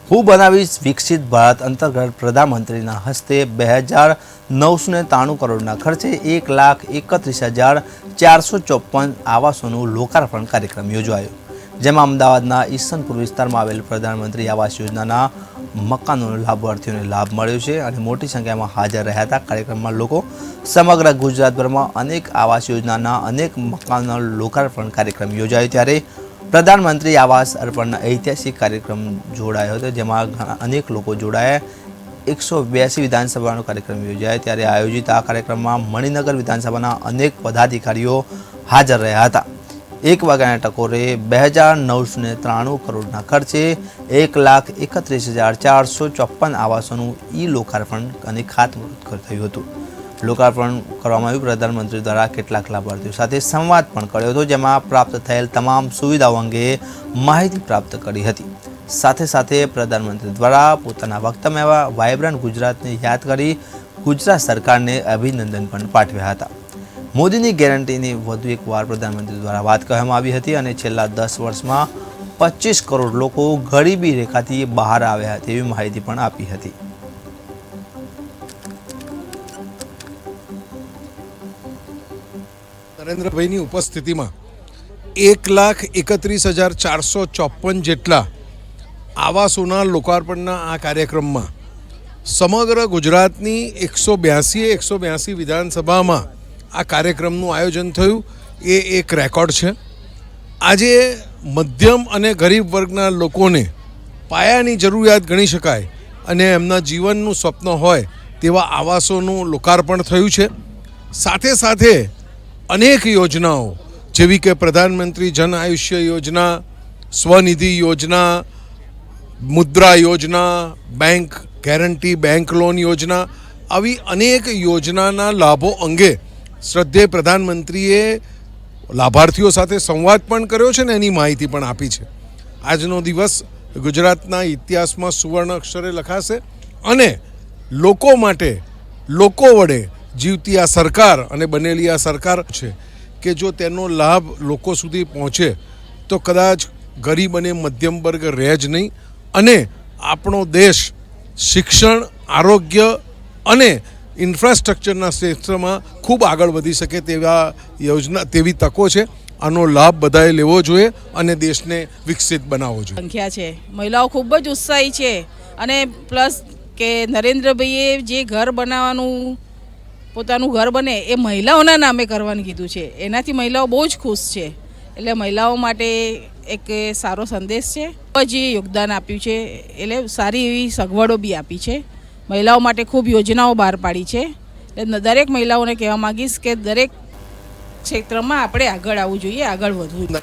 હું બનાવીશ વિકસિત ભારત અંતર્ગત પ્રધાનમંત્રીના હસ્તે 2993 કરોડના ખર્ચે 1,31,454 આવાસોનું લોકાર્પણ કાર્યક્રમ યોજાયો, જેમાં અમદાવાદના ઈસનપુર વિસ્તારમાં આવેલ પ્રધાનમંત્રી આવાસ યોજનાના મકાનોનો લાભાર્થીઓને લાભ મળ્યો છે અને મોટી સંખ્યામાં હાજર રહ્યા હતા। કાર્યક્રમમાં લોકો સમગ્ર ગુજરાતભરમાં અનેક આવાસ યોજનાના અનેક મકાનોના લોકાર્પણ કાર્યક્રમ યોજાયો, ત્યારે પ્રધાનમંત્રી આવાસ અર્પણના ઐતિહાસિક કાર્યક્રમ જોડાયો હતો, જેમાં અનેક લોકો જોડાયા। 182 વિધાનસભાનો કાર્યક્રમ યોજાયો, ત્યારે આયોજિત આ કાર્યક્રમમાં મણિનગર વિધાનસભાના અનેક પદાધિકારીઓ હાજર રહ્યા હતા। 1 વાગ્યાના ટકોરે 2993 કરોડના ખર્ચે 1,31,454 આવાસોનું લોકાર્પણ અને ખાતમુહૂર્ત થયું હતું। લોકાર્પણ કરવામાં આવ્યું। પ્રધાનમંત્રી દ્વારા કેટલાક લાભાર્થીઓ સાથે સંવાદ પણ કર્યો હતો, જેમાં પ્રાપ્ત થયેલ તમામ સુવિધાઓ અંગે માહિતી પ્રાપ્ત કરી હતી। સાથે સાથે પ્રધાનમંત્રી દ્વારા પોતાના વક્તવ્યમાં વાયબ્રન્ટ ગુજરાતને યાદ કરી ગુજરાત સરકારને અભિનંદન પણ પાઠવ્યા હતા। મોદીની ગેરંટીની વધુ એકવાર પ્રધાનમંત્રી દ્વારા વાત કરવામાં આવી હતી અને છેલ્લા 10 વર્ષમાં 25 કરોડ લોકો ગરીબી રેખાથી બહાર આવ્યા તેવી માહિતી પણ આપી હતી। નરેન્દ્રભાઈની ઉપસ્થિતિમાં 1,31,454 જેટલા આવાસોના લોકાર્પણના આ કાર્યક્રમમાં સમગ્ર ગુજરાતની 182 વિધાનસભામાં આ કાર્યક્રમનું આયોજન થયું એ એક રેકોર્ડ છે। આજે મધ્યમ અને ગરીબ વર્ગના લોકોને પાયાની જરૂરિયાત ગણી શકાય અને એમના જીવનનું સ્વપ્ન હોય તેવા આવાસોનું લોકાર્પણ થયું છે। સાથે સાથે અનેક યોજનાઓ જેવી કે પ્રધાનમંત્રી જન આયુષ્ય યોજના, સ્વનિધિ યોજના, મુદ્રા યોજના, બેંક ગેરંટી બેંક લોન યોજના, આવી અનેક યોજનાના લાભો અંગે શ્રદ્ધેય પ્રધાનમંત્રીએ લાભાર્થીઓ સાથે સંવાદ પણ કર્યો છે ને એની માહિતી પણ આપી છે। આજનો દિવસ ગુજરાતના ઇતિહાસમાં સુવર્ણ અક્ષરે લખાશે અને લોકો માટે, લોકો વડે જીવતી આ સરકાર અને બનેલી આ સરકાર છે કે જો તેનો લાભ લોકો સુધી પહોંચે તો કદાચ ગરીબ અને મધ્યમ વર્ગ રહે જ નહીં અને આપણો દેશ શિક્ષણ, આરોગ્ય અને ઇન્ફ્રાસ્ટ્રક્ચરના ક્ષેત્રમાં ખૂબ આગળ વધી શકે તેવી તકો છે। આનો લાભ બધાએ લેવો જોઈએ અને દેશને વિકસિત બનાવવો જોઈએ। સંખ્યા છે, મહિલાઓ ખૂબ જ ઉત્સાહી છે અને પ્લસ કે નરેન્દ્રભાઈએ જે ઘર બનાવવાનું, પોતાનું ઘર બને એ મહિલાઓના નામે કરવાનું કીધું છે, એનાથી મહિલાઓ બહુ જ ખુશ છે। એટલે મહિલાઓ માટે એક સારો સંદેશ છે, ખૂબ જ યોગદાન આપ્યું છે, એટલે સારી એવી સગવડો બી આપી છે। મહિલાઓ માટે ખૂબ યોજનાઓ બહાર પાડી છે। એટલે દરેક મહિલાઓને કહેવા માગીશ કે દરેક ક્ષેત્રમાં આપણે આગળ આવવું જોઈએ, આગળ વધવું જોઈએ।